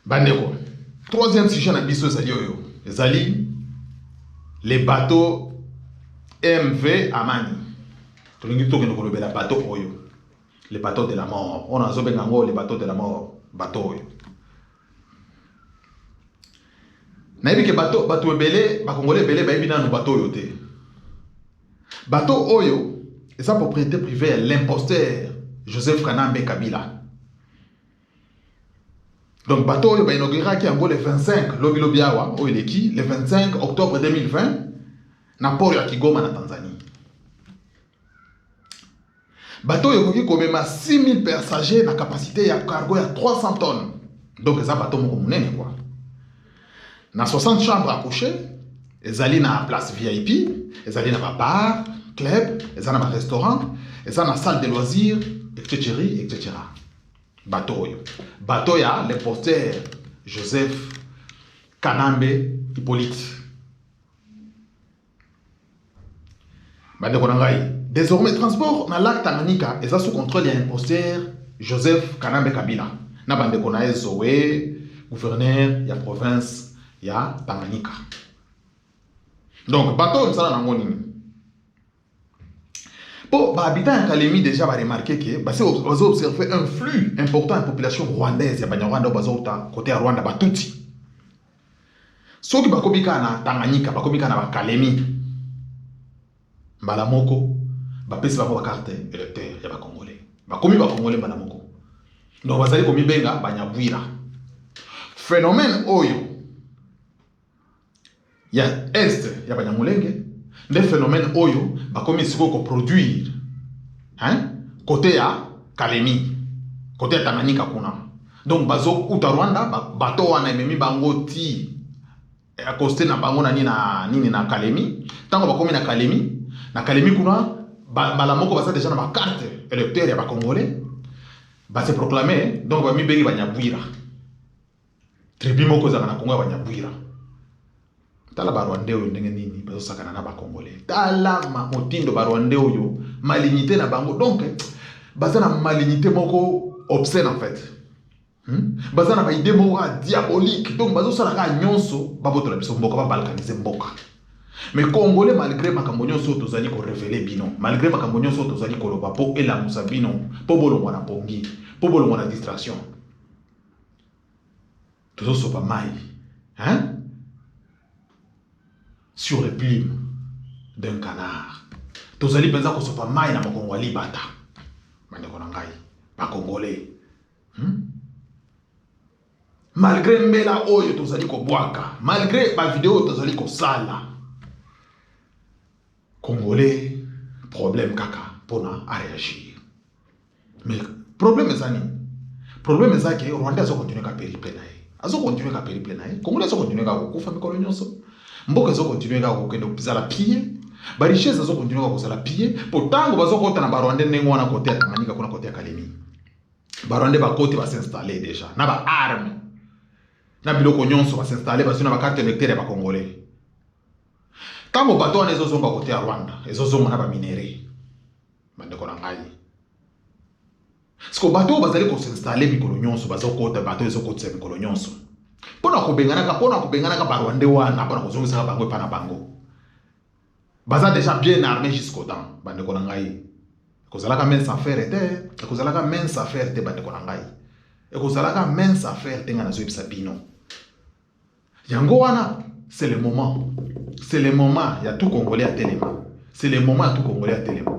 Bandeko. Troisième sujet na biso ezali oyo. Ezali les bateaux MV Amani. Tolingi tokende kolobela bateau oyo. Les bateaux de la mort. On a zobenga ngo les bateaux de la mort. Bateau oyo. Nayebi ke bateau ebele, ba Congolais ebele ba ebina no bateau oyo te. Bateau oyo est sa propriété privée l'imposteur Joseph Kanambe Kabila. Donc bateau oyo ba inaugura ki yango le 25 lobi awa oyo leki le 25 octobre 2020 na port ya Kigoma na Tanzanie. Bateau oyo koki komema 6000 passagers na capacité ya cargo ya 300 tonnes. Donc ça bateau moko munene quoi. Na 60 chambres à coucher, ezali na place VIP, ezali na bar, club, ezali na restaurant, ezali na salle de loisirs, etc. Bateau oyo. Bateau ya l'imposteur Joseph Kanambe Hippolyte. Désormais, transport dans lac Tanganyika est sous contrôle de l'imposteur Joseph Kanambe Kabila. Na bande konae Zoé, gouverneur de la province ya Tanganyika. Donc bateau ça na ngoni. Pour les habitants de Kalemi déjà va remarquer que parce que vous observez un flux important de population rwandaise ya Banyarwanda bazota côté Rwanda batuti. Soki bakobika na Tanganyika bakobika na Kalemi. Mbala moko bapesi ba carte électeur ya ba Congolais. Bakomi ba Congolais mbala moko. Donc bazali komi benga Banyabwira. Phénomène oyo ya est ya Banyamulenge. Des phénomènes oyo bakomi siko ko produire côté ya Kalemi côté ya Tanganyika kuna. Donc bazo uta Rwanda bato wana ememi bango ti akoste na bango na nini na Kalemi. Tango bakomi na Kalemi kuna bala moko basa déjà na ba carte électeur ya ba Congolais ba se proclamer donc ba mi bengi Banyabwira. Tribu moko za na Kongo Banyabwira. Tala Barwande oyo ndenge nini bazo sakana na ba Congolais. Tala motindo Barwande oyo malignité na bango. Donc baza na malignité moko obscène en fait. Baza na ba idée moko diabolique. Donc bazo sala ka nyonso babotola biso mboka ba balkaniser mboka. Mais Congolais malgré makambo nyonso tozali ko révéler bino, malgré makambo nyonso tozali ko loba po elamusa bino, po bolongwa na pongi, po bolongwa na distraction. Tozo sopa mai. Sur les plumes d'un canard. Tozali penza ko sopa mai na makongo libata. Mande ko ngai ba Congolais. Malgré mbela oyo tozali ko bwaka, malgré ba vidéo tozali ko sala. Congolais problème kaka pona à réagir. Mais problème ezani. Problème ezaki Rwanda zo continuer ka périple na ye. Azo continuer ka périple na ye. Congolais zo continuer ka kufa mikolo nyonso. Mboka zo continuer ka kokende opizala pied. Ba richesse zo continuer ka kozala pied. Potango bazo kota na Barwande nengo wana côté ya Tanganyika kuna côté ya Kalemi. Barwande ba côté ba s'installer déjà. Na ba arme. Na biloko nyonso ba s'installer ba suna ba carte électeur ba Congolais. Tango bato wana ezozonga côté ya Rwanda, ezozonga na ba minéraux. Bande ko na ngai. Siko bato bazali ko s'installer mikolo nyonso bazokota bato ezokotsa mikolo nyonso. Pona ko bengana ka Barwande wana pona ko zongisa bango pa na bango. Baza déjà bien armé jusqu'au dents, bande ko na ngai. Ko zalaka main sans faire était, ko zalaka main sans faire te bande ko na ngai. E ko zalaka main sans faire te ngana zo ebisa bino. Yango wana c'est le moment. C'est le moment, il y a tout Congolais à Téléma. C'est le moment, tout Congolais à Téléma.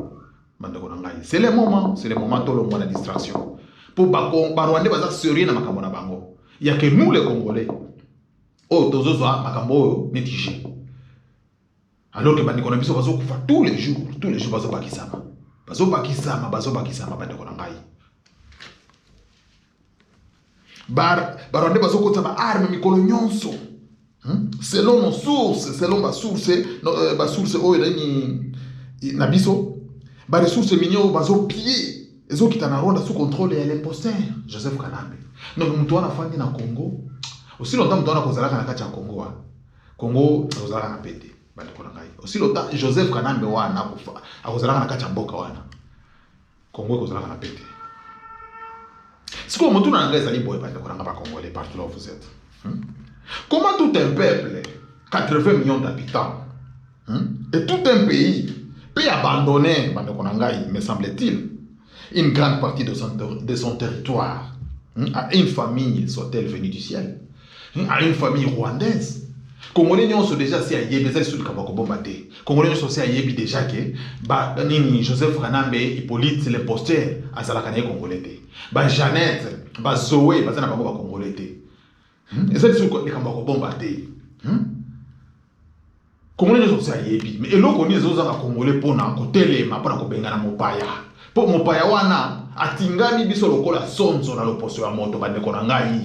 C'est le moment tout le monde à distraction. Pour Barwande baza sérieux na makambo na bango. Il y a que nous les Congolais. Oh, tozo za makambo mitigé. Alors que bandi konabiso bazo kufa tous les jours bazo bakisama. Bazo bakisama bandi konangai. Barwande bazo kota ba arme mikolo nyonso. Selon nos sources, selon ma source oyo ni na biso, ba ressources minyo bazo piller, ezo kitana Rwanda sous contrôle ya l'imposteur Joseph Kanambe. Donc mtu wana fandi na Congo, aussi longtemps mtu wana kozalaka na kati ya Congo wa. Congo kozalaka na pete, bandi ko ngai. Aussi longtemps Joseph Kanambe wana kufa, akozalaka na kati ya mboka wana. Congo kozalaka na pete. Siko mtu na ngai zali boy bandi ko nanga ba Congolais partout là où vous êtes. Comment tout un peuple, 80 millions d'habitants, et tout un pays peut abandonner, me semble-t-il, une grande partie de son territoire à une famille, soit-elle venue du ciel, à une famille rwandaise. Congolais nyonso déjà si ayebi ezali sulu kabako bomba te. Congolais nyonso si ayebi déjà que Joseph Kanambe Hippolyte l'imposteur azalaka na Congolais te. Ba Jeannette, ba Zoé bazana bango ba Congolais te. Ezali sulu kabako bomba te. Congolais nyonso si ayebi mais eloko ni ezozanga Congolais pona kotelema pona kobengana mopaya. Po mopaya wana atingami biso lokola sonzo na loposo ya moto bandeko na ngai.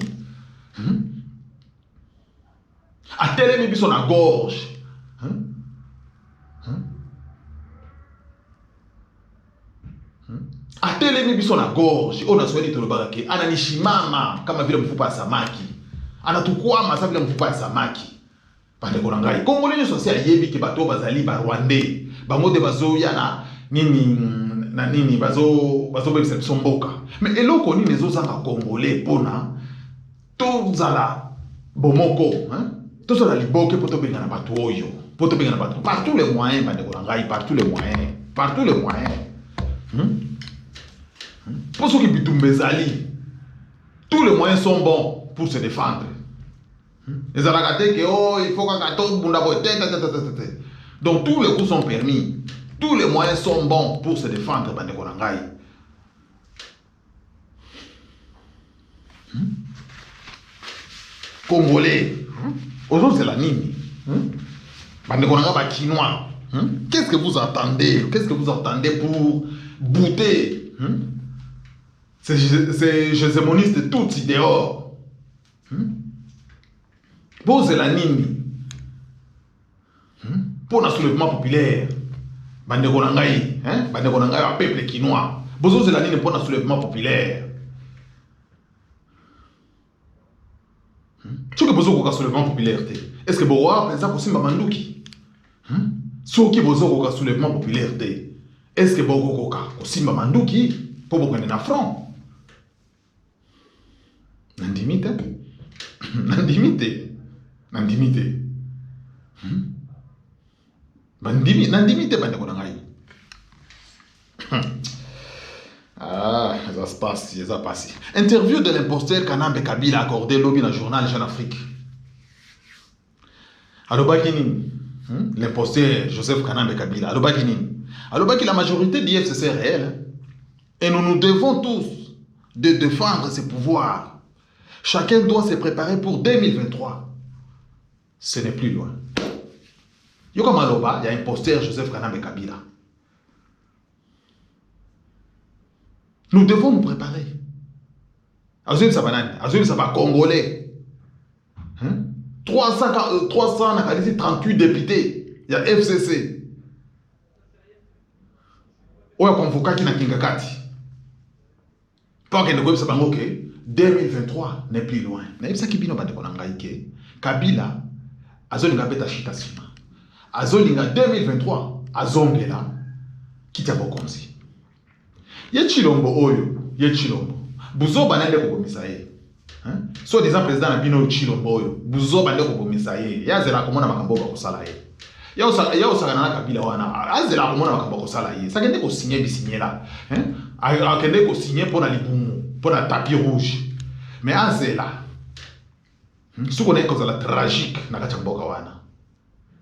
Atelemi biso na gorge. Atelemi biso na gorge. Ona swali tolobaka ke ananishimama kama vile mfupa ya samaki. Anatukwama kama vile mfupa ya samaki. Bandeko na ngai. Congolais nyonso si ayebi ke bato bazali ba Rwandais. Bango de bazoya na nini bazo bebisa biso mboka. Mais eloko nini ezozanga Congolais pona tozala bomoko, Tout ça, les boques, pour te payer un bateau, pour te payer un bateau. Par tous les moyens, par tous les moyens. Par tous les moyens. Pour ceux qui bitumbe Zali, tous les moyens sont bons pour se défendre. Les Aragatés que oh, il faut qu'un gâteau donc tous les coups sont permis. Tous les moyens sont bons pour se défendre. Congolais, aujourd'hui c'est la Nini. Chinois. Qu'est-ce que vous attendez? Qu'est-ce que vous attendez pour bouter ces hégémonistes tous dehors? Pose la Nini. Pour le soulèvement populaire. Bande Konangaï, un peuple quinois. Pose la Nini pour le soulèvement populaire. Tu que besoin de soulèvement populaire. Est-ce que Boroa pense que Simba Manduki? Ceux qui besoin de soulèvement populaire. Est-ce que Boroa Simba Manduki pour vous connaître un front? Nandimite. Nandimite. Nandimite. Nandimite bande Konangaï. Ah, ça se passe, ça passe. Interview de l'imposteur Kanambe Kabila accordé lobby dans le journal Jeune Afrique. Alobakini, l'imposteur Joseph Kanambe Kabila. Alobakini, la majorité du FCC est réelle. Et nous devons tous de défendre ses pouvoirs. Chacun doit se préparer pour 2023. Ce n'est plus loin. Yoko Maloba, il y a imposteur Joseph Kanambe Kabila. Nous devons nous préparer. Azul Saba Congolais. 338 députés. Il y a FCC. Oya convoqué qui n'a Kingakati. Pas que nous savons ok. 2023 n'est plus loin. Mais ça qui bino bande konangaike. Kabila azolinga beta shita sima. Azolinga 2023 azongela kitabokonzi. Ye Chilombo oyo, ye Chilombo. Buzo banande ko komisa ye. So des président na bino Chilombo oyo, buzo bande ko komisa ye. Ya zela ko mona makambo ba kosala ye. Ya osaka na Kabila wana, azela ko mona makambo kosala ye. Ça kende ko signer bisigner là. Akende ko signer pour na libumu, pour na tapis rouge. Mais azela. Suko na ko zala tragique na kachamboka wana.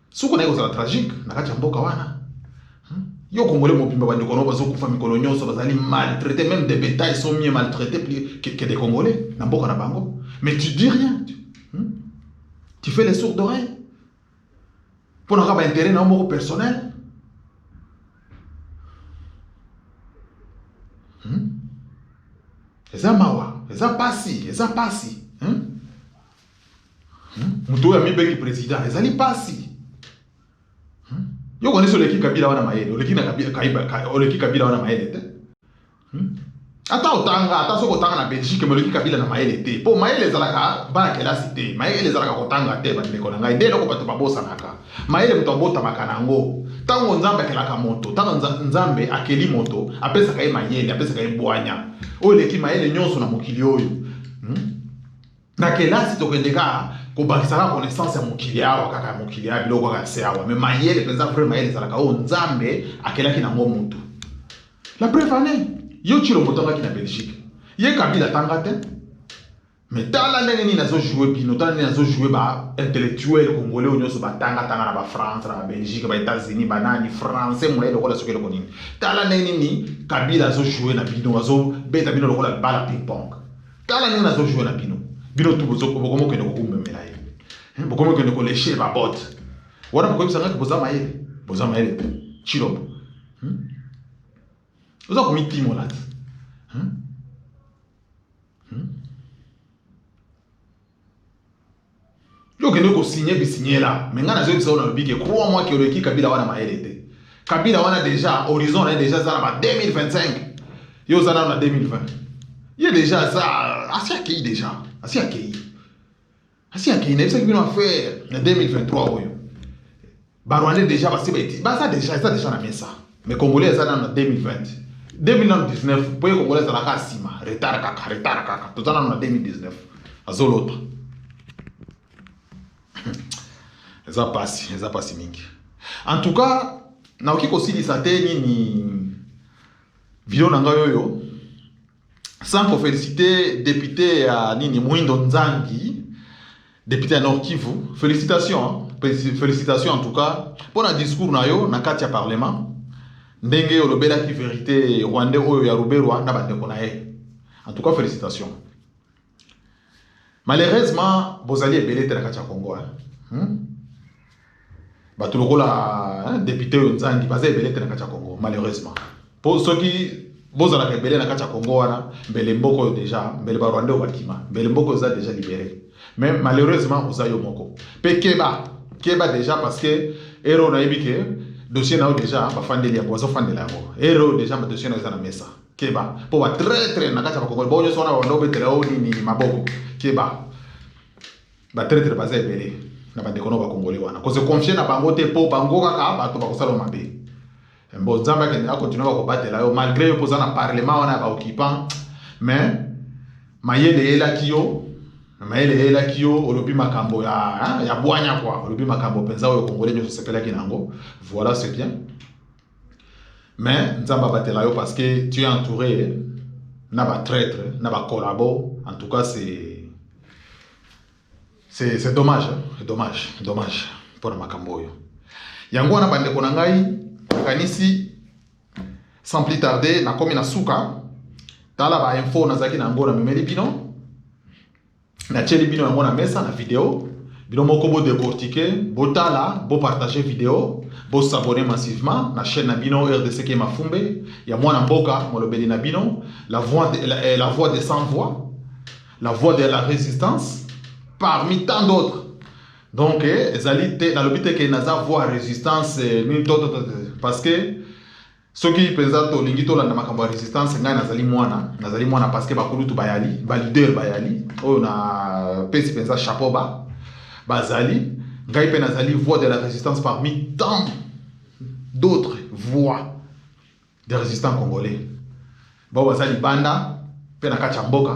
Suko na ko zala tragique na kachamboka wana. Yo Congolais mopimba bandi kono bazo kufa mikolo nyonso bazali maltraité, même des bétails sont mieux maltraités que des Congolais na mboka na bango. Mais tu dis rien. Tu fais les sourds d'oreilles. Pour n'avoir pas intérêt dans mon personnel. Et ça mawa, et ça passi, et ça passi. Muto ya mibeki président, et ça li passi. Yo connaissez l'équipe Kabila wana maele, l'équipe Kabila wana maele te. Ata otanga, ata soko otanga na Belgique, mais l'équipe Kabila na maele te. Po maele zalaka bana kela cité, maele zalaka kotanga te ba ndeko na ngai, ndelo ko bato babosa naka. Maele muto bota makanango. Tango nzambe akelaka moto, tango nzambe akeli moto, apesa kai maele, apesa kai boanya. Oyo l'équipe maele nyonso na mokili oyo. Na kela cité okendeka ko bakisaka connaissance ya mokili awa kaka mokili ya biloko kaka se awa mais mayele penza frère mayele zalaka o nzambe akelaki na ngo mutu la preuve année yo Chilombo tanga na Belgique ye Kabila tanga te mais tala ndenge ni nazo jouer bino tala ndenge nazo jouer ba intellectuel congolais onyoso ba tanga na ba France na Belgique ba États-Unis ba nani français mulai lokola sokelo konini tala ndenge ni Kabila zo jouer na bino azo beta bino lokola bala ping pong tala ndenge nazo jouer na bino bino tu bokomo kende ko kumemela ye bokomo kende ko lécher ba botte wana bokomo sanga ko boza maele Chilombo oza ko mitimo là yo kende ko signer bi signer là mais ngana zo bisa ona bike crois moi que le ki Kabila wana maele te Kabila wana déjà horizon est déjà ça ba 2025 yo za na 2020 il y a déjà ça assez accueilli déjà assez accueilli n'est ce qu'ils vont faire en 2023 oyo Barwandais déjà parce que ça déjà na mesa mais Congolais ça dans 2020 2019 pour les Congolais ça la kasima retard kaka tout ça dans 2019 azolopa eza pasi mingi. En tout cas, naoki kosilisa te nini video na ngai oyo sans ko féliciter député ya nini Mwindo Nzangi, député à Nord Kivu. Félicitations, félicitations en tout cas pour un discours na yo na kati ya parlement. Ndenge olobela ki vérité Rwanda oyo ya Ruberwa na bandeko na ye. En tout cas félicitations. Malheureusement, bozali ebele te na kati ya Congo Batu lokola député Nzangi baza ebele te na kati ya Congo malheureusement. Pour ceux qui bozala ebele na kati ya Congo wana mbele mboko déjà mbele ba Rwanda bakima mbele mboko za déjà libéré. Mais malheureusement oza yo moko. Pe keba déjà parce que ero na ebike dossier na déjà ba fandeli ya bozo fandela yango. Ero déjà ba dossier na za na mesa. Keba po ba très na kati ya Congo bo yo sona ba ndo betela oni ni maboko. Keba ba très baza ebele na ba dekono ba Congolais wana. Ko se confier na bango te po bango kaka ba to ba kosala mabe. Bon, Zamba a continué à combattre là, malgré le posant à parlement, on a occupant, mais Mayele et la Kyo, au lobby Makambo, il y a Boigna quoi, au lobby Makambo, pensa au Congolais, nous se fait Kinango, voilà, c'est bien. Mais Zamba Batelayo, parce que tu es entouré, n'a pas traître, n'a pas collabo, en tout cas, c'est dommage, dommage pour le Makambo. Yango na bande konangai. Kanisi sans plus tarder na komi na suka tala ba info na zaki na ngona memeli bino na cheli bino ngona mesa na vidéo bino moko bo décortiquer botala bo partager vidéo bo s'abonner massivement na chaîne na bino RDC qui mafumbe ya mwana mboka molobeli na bino la voix des sans voix, la voix de la résistance parmi tant d'autres. Donc, dans le but que naza voix résistance parce que ceux qui présentent au lingito la makambo résistance ngai nazali mwana parce que bakulu tu bayali ba leader bayali on a pesi pensa chapeau ba bazali ngai pe nazali voix de la résistance parmi tant d'autres voix des résistants congolais. Bon bazali banda pe na kacha mboka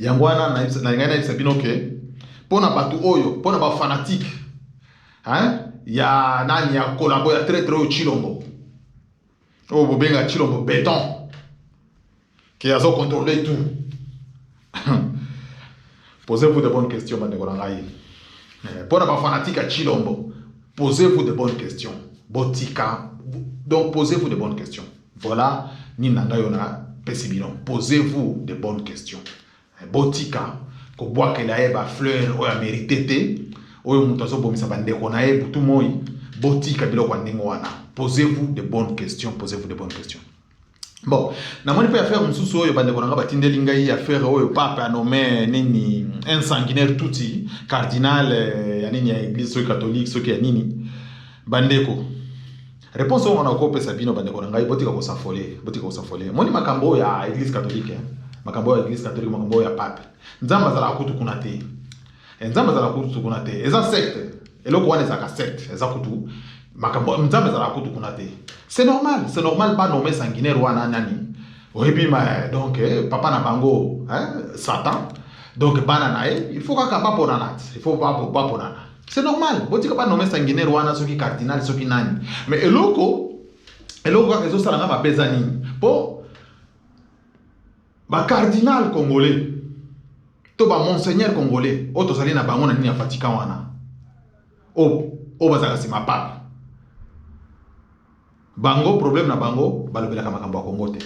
yangwana na ngai na sabino ke pona batu oyo pona ba fanatique ya nani ya kolabo ya très très Chilombo o bobenga Chilombo béton qui a contrôlé tout. Posez-vous de bonnes questions bande korangai. Pona ba fanatique à Chilombo, posez-vous de bonnes questions. Botika, donc posez-vous de bonnes questions. Voilà ni nanga yona pesibino. Posez-vous de bonnes questions. Botika ko bois que la eba fleur o ya mérité te o mutazo bomisa bande kona e butu moi botika bilo kwa ndingo wana. Posez-vous de bonnes questions, posez-vous de bonnes questions. Bon, na moni pe affaire msusu oyo bande kona batindeli ngai affaire oyo papa nommé nini un sanguinaire tuti cardinal ya nini ya église catholique soki ya nini bandeko. Réponse on a kopé sabino bande kona ngai botika ko safole. Moni makambo ya église catholique makambo ya église catholique makambo ya pape. Nzamba za la kutu kuna te. Nzamba za la kutu kuna te. Eza secte. Eloko wana eza ka secte. Eza kutu makambo nzamba za la kutu kuna te. C'est normal pas nommer sanguinaire wana nani. Oyebi ma donc papa na bango Satan. Donc bana nae, il faut ka pas ponana. Il faut pas ponana. C'est normal. Botika pas nommer sanguinaire wana soki cardinal soki nani. Mais eloko ka ezo sala ngaba bezani. Po ba cardinal congolais. To ba monseigneur congolais. O to sali na bango na nini ya Vatican wana. O bazaka sima papa. Bango problème na bango balobela ka makambo ya Congo te.